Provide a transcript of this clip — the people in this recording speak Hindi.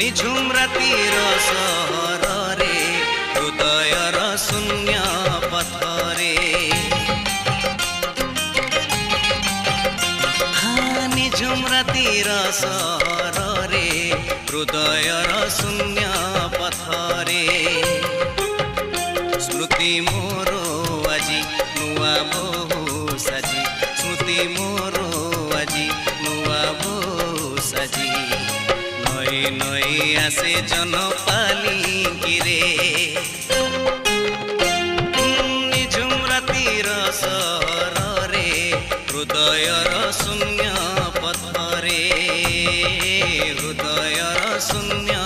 निझुम रातिर सहरे हृदयर शून्य पथरे निझुम रातिर सहरे हृदयर शून्य पथरे स्मृति मोरो आजी नुआ बहु साजी स्मृति मोरो आजी नुआ बहु साजी नई नई आसे जनपाली गिरे निझुम रातिर सहरे हृदयर शून्य पथरे हृदयर शून्य